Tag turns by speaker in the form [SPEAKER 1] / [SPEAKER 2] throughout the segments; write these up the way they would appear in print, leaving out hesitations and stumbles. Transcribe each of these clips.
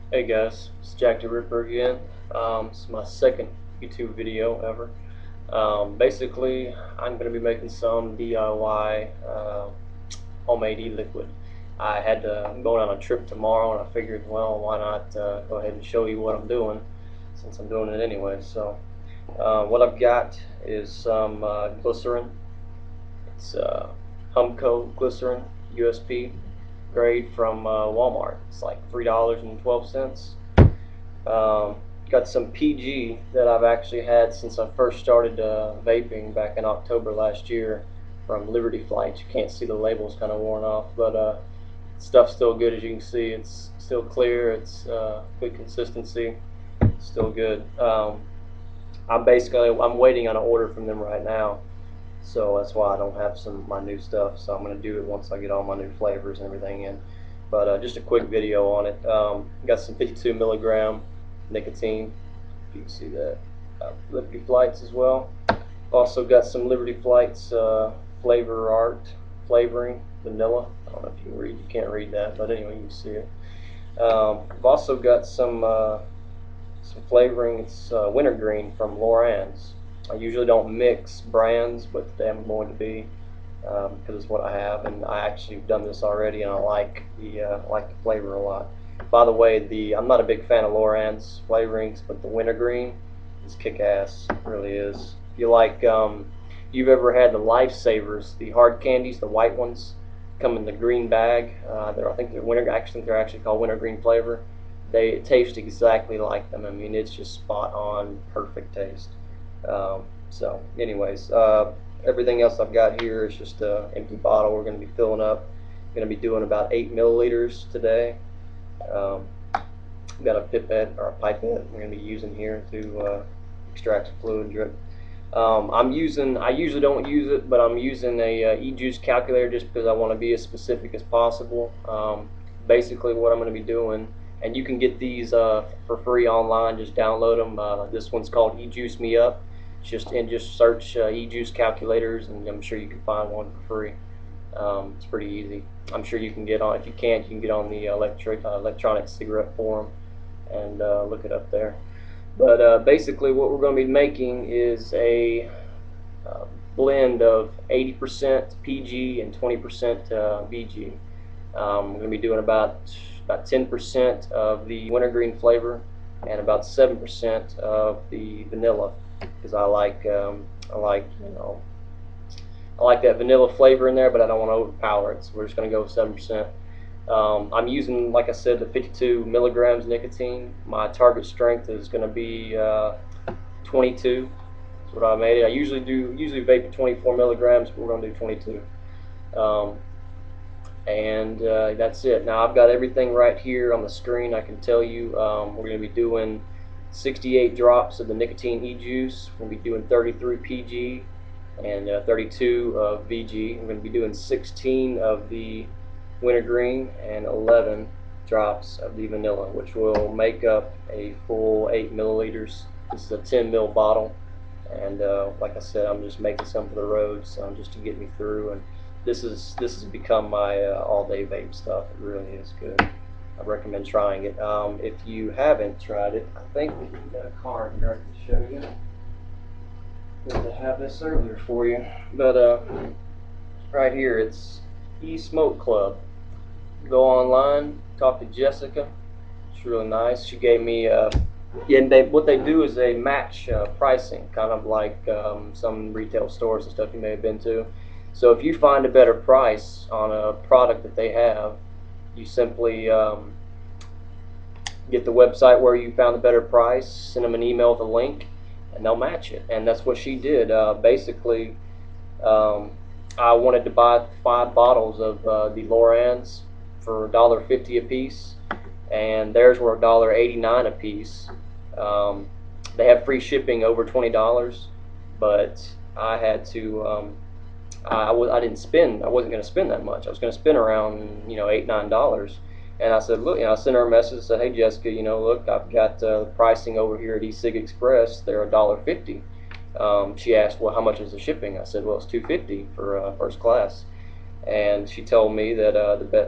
[SPEAKER 1] Hey guys, it's Jack the Ripper again. It's my second YouTube video ever. Basically, I'm going to be making some DIY homemade e-liquid. I had to go on a trip tomorrow, and I figured, well, why not go ahead and show you what I'm doing, since I'm doing it anyway. So, what I've got is some glycerin. It's Humco glycerin, USP grade from Walmart. It's like $3.12. Got some PG that I've actually had since I first started vaping back in October last year from Liberty Flight. You can't see the labels, kind of worn off, but stuff's still good. As you can see, it's still clear. It's good consistency. Still good. I'm waiting on an order from them right now, so that's why I don't have some of my new stuff. So I'm going to do it once I get all my new flavors and everything in. But just a quick video on it. Got some 52 milligram nicotine, if you can see that. Liberty Flights as well. Also got some Liberty Flights flavoring vanilla. I don't know if you can read. You can't read that, but anyway, you can see it. I've also got some flavoring. It's wintergreen from Loran's. I usually don't mix brands, but today I'm going to be, because it's what I have, and I actually have done this already, and I like the flavor a lot. By the way, I'm not a big fan of Loran's flavorings, but the wintergreen is kick-ass. It really is. If you like, you've ever had the Lifesavers, the hard candies, the white ones, come in the green bag. I think they're actually called wintergreen flavor. They taste exactly like them. I mean, it's just spot on, perfect taste. So anyways, everything else I've got here is just an empty bottle we're going to be filling up. Going to be doing about 8 milliliters today. Got a pipette or a pipette we're going to be using here to extract fluid and drip. I usually don't use it, but I'm using a e-juice calculator just because I want to be as specific as possible. Basically what I'm going to be doing, and you can get these for free online, just download them. This one's called eJuice Me Up. Just search eJuice calculators, and I'm sure you can find one for free. It's pretty easy. I'm sure you can get on, if you can't, you can get on the electronic cigarette forum and look it up there. But basically what we're going to be making is a blend of 80% PG and 20% VG. We're going to be doing about 10% of the wintergreen flavor and about 7% of the vanilla, because I like that vanilla flavor in there, but I don't want to overpower it, so we're just going to go with 7%. I'm using, like I said, the 52 milligrams nicotine. My target strength is going to be 22. That's what I made it. I usually vape at 24 milligrams, but we're going to do 22. That's it. Now I've got everything right here on the screen. I can tell you we're going to be doing 68 drops of the nicotine e-juice. We're going to be doing 33 PG and 32 of VG. We're going to be doing 16 of the wintergreen and 11 drops of the vanilla, which will make up a full 8 milliliters. This is a 10 ml bottle, and like I said, I'm just making some for the road, just to get me through. And this has become my all-day vape stuff. It really is good. I recommend trying it. If you haven't tried it, I think we've got a card here I can show you. To have this earlier for you, but right here it's E-Smoke Club. Go online, talk to Jessica. It's really nice. She gave me what they do is they match pricing, kind of like some retail stores and stuff you may have been to. So if you find a better price on a product that they have, you simply get the website where you found the better price, send them an email with a link, and they'll match it. And that's what she did. Basically, I wanted to buy 5 bottles of the Loran's for $1.50 a piece, and theirs were $1.89 a piece. They have free shipping over $20, but I had to. I wasn't going to spend that much. I was going to spend around $8-9. And I said, look, I sent her a message, said, hey Jessica, look, I've got pricing over here at eCig Express. They're $1.50. She asked, well, how much is the shipping? I said, well, it's $2.50 for first class. and she told me that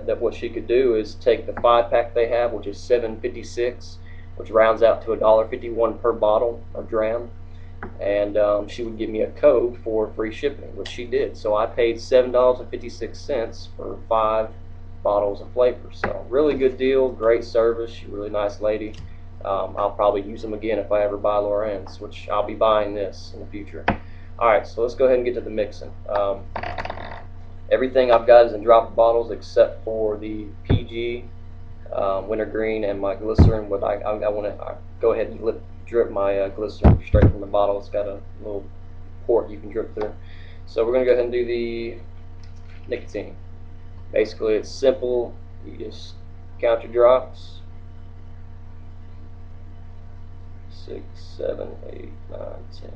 [SPEAKER 1] that what she could do is take the 5-pack they have, which is $7.56, which rounds out to $1.51 per bottle of dram, and she would give me a code for free shipping, which she did. So I paid $7.56 for 5 bottles of flavor. So really good deal, great service. She's a really nice lady. I'll probably use them again if I ever buy Lorentz, which I'll be buying this in the future. Alright, so let's go ahead and get to the mixing. Everything I've got is in drop bottles except for the PG, wintergreen, and my glycerin. But I want to go ahead and drip my glycerin straight from the bottle. It's got a little port you can drip through. So we're going to go ahead and do the nicotine. Basically, it's simple. You just count your drops. 6, 7, 8, 9, 10.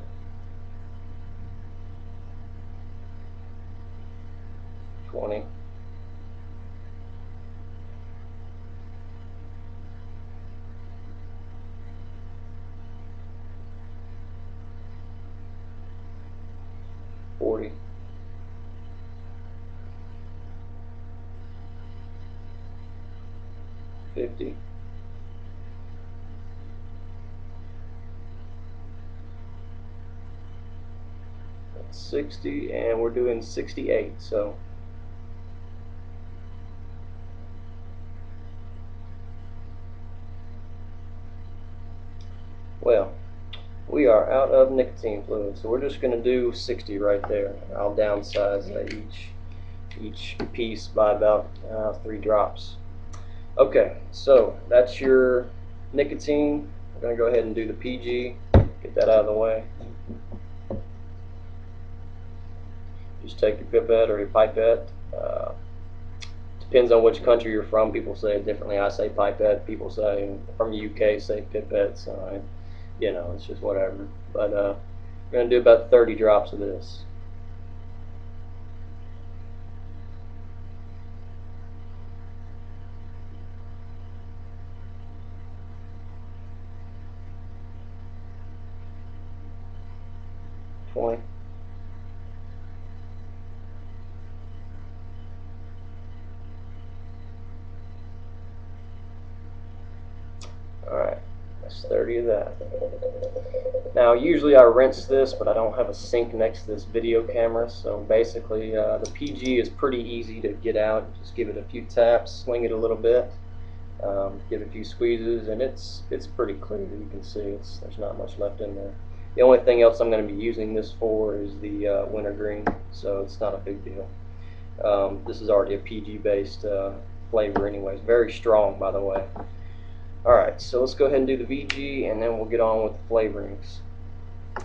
[SPEAKER 1] 20. 40. 50. 60, and we're doing 68. So well, we are out of nicotine fluid, so we're just going to do 60 right there. I'll downsize each piece by about 3 drops. Okay, so that's your nicotine. We're going to go ahead and do the PG. Get that out of the way. Just take your pipette or your pipette. Depends on which country you're from. People say it differently. I say pipette. People say from the UK say pipette. So you know, it's just whatever. But we're going to do about 30 drops of this. Alright, that's 30 of that. Now usually I rinse this, but I don't have a sink next to this video camera, so basically the PG is pretty easy to get out. Just give it a few taps, swing it a little bit, give it a few squeezes, and it's pretty clear. You can see there's not much left in there. The only thing else I'm going to be using this for is the wintergreen, so it's not a big deal. This is already a PG based flavor anyways, very strong by the way. Alright, so let's go ahead and do the VG, and then we'll get on with the flavorings.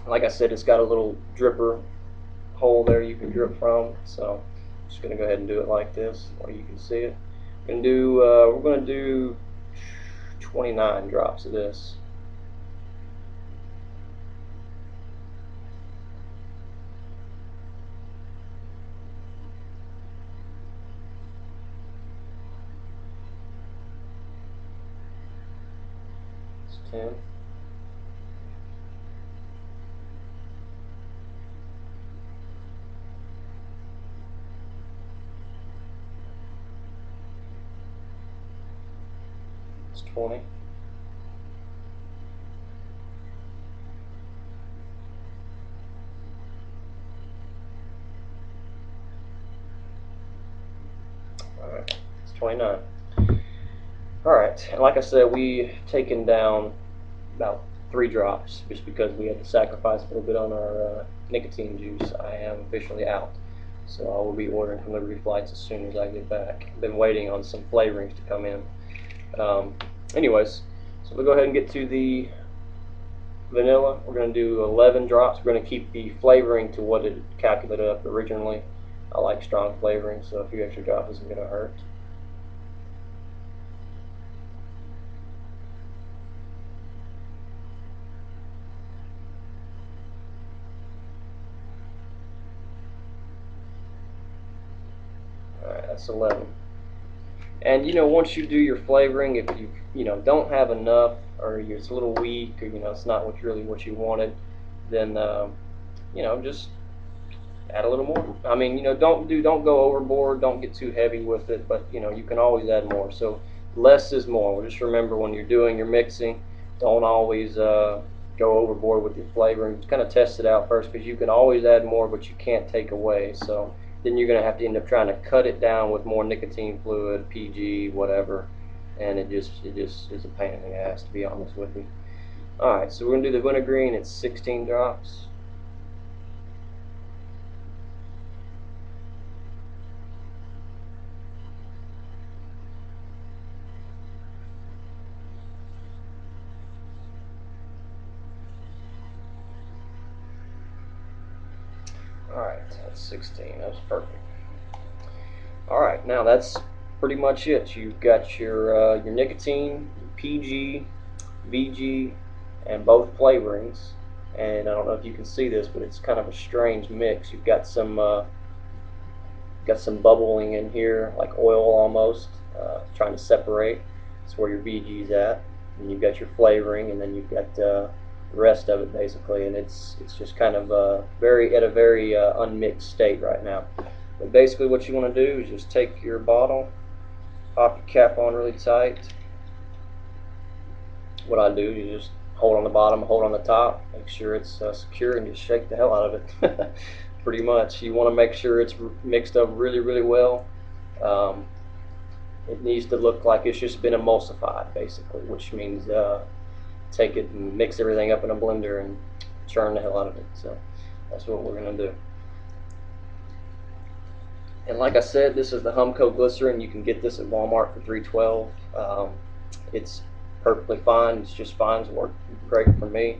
[SPEAKER 1] Like I said, it's got a little dripper hole there you can drip from, so I'm just going to go ahead and do it like this, where you can see it. We're going to do 29 drops of this. It's 10. It's 20. Alright, it's 29. Alright, and like I said, we've taken down about 3 drops just because we had to sacrifice a little bit on our nicotine juice. I am officially out, so I will be ordering from Liberty Flights as soon as I get back. I've been waiting on some flavorings to come in. Anyways, so we'll go ahead and get to the vanilla. We're going to do 11 drops. We're going to keep the flavoring to what it calculated up originally. I like strong flavoring, so a few extra drops isn't going to hurt. Alright, that's 11. And you know, once you do your flavoring, if you don't have enough, or it's a little weak, or it's not really what you wanted, then just add a little more. I mean, you know, don't go overboard, don't get too heavy with it, but you know, you can always add more. So less is more. Just remember when you're doing your mixing, don't always go overboard with your flavoring. Kind of test it out first, because you can always add more, but you can't take away. So then you're going to have to end up trying to cut it down with more nicotine fluid, PG, whatever, and it just is a pain in the ass, to be honest with you. All right, so we're going to do the wintergreen. It's 16 drops. Alright, that's 16. That's perfect. Alright, now that's pretty much it. You've got your nicotine, PG, VG, and both flavorings. And I don't know if you can see this, but it's kind of a strange mix. You've got some bubbling in here, like oil almost, trying to separate. That's where your VG's at. And you've got your flavoring, and then you've got the rest of it basically, and it's just kind of at a very unmixed state right now. But basically what you want to do is just take your bottle, pop your cap on really tight. What I do is just hold on the bottom, hold on the top, make sure it's secure, and just shake the hell out of it. Pretty much. You want to make sure it's mixed up really, really well. It needs to look like it's just been emulsified basically, which means take it and mix everything up in a blender and churn the hell out of it. So that's what we're going to do. And like I said, this is the Humco glycerin. You can get this at Walmart for $3.12. It's perfectly fine. It's just fine. It's worked great for me.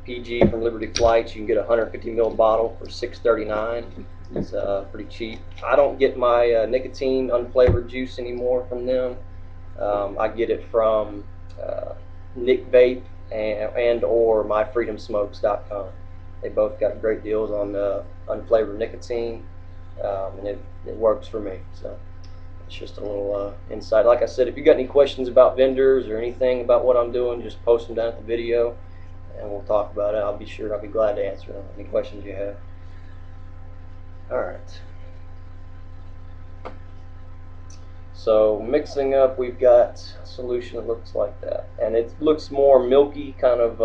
[SPEAKER 1] PG from Liberty Flights, you can get a 150 ml bottle for $6.39. It's pretty cheap. I don't get my nicotine unflavored juice anymore from them. I get it from Nick Vape and or myfreedomsmokes.com. They both got great deals on unflavored nicotine, and it works for me. So it's just a little insight. Like I said, if you got any questions about vendors or anything about what I'm doing, just post them down at the video, and we'll talk about it. I'll be glad to answer them, any questions you have. All right. So mixing up, we've got a solution that looks like that, and it looks more milky, kind of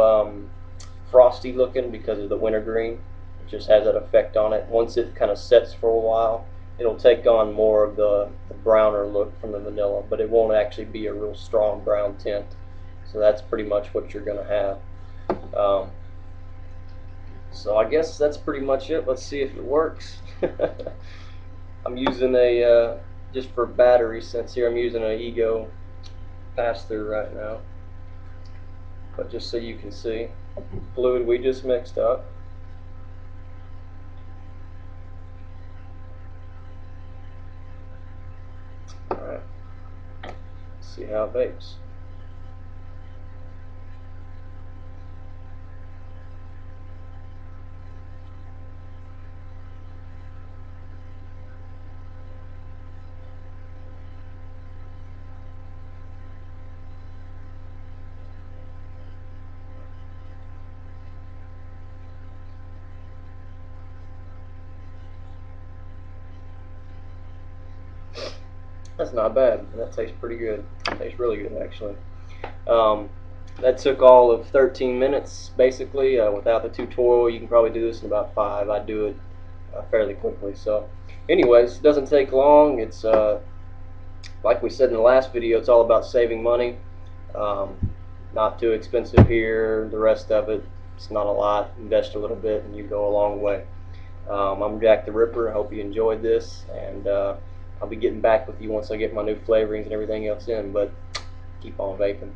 [SPEAKER 1] frosty looking because of the wintergreen. It just has that effect on it. Once it kind of sets for a while, it'll take on more of the browner look from the vanilla, but it won't actually be a real strong brown tint. So that's pretty much what you're going to have. So I guess that's pretty much it. Let's see if it works. I'm using a just for battery sense here, I'm using an Ego pass-through right now. But just so you can see, fluid we just mixed up. Alright, see how it vapes. That's not bad. That tastes pretty good. It tastes really good, actually. That took all of 13 minutes, basically. Without the tutorial, you can probably do this in about 5. I do it fairly quickly. So, anyways, it doesn't take long. It's like we said in the last video, it's all about saving money. Not too expensive here. The rest of it, it's not a lot. Invest a little bit, and you go a long way. I'm Jack the Ripper. I hope you enjoyed this, and I'll be getting back with you once I get my new flavorings and everything else in, but keep on vaping.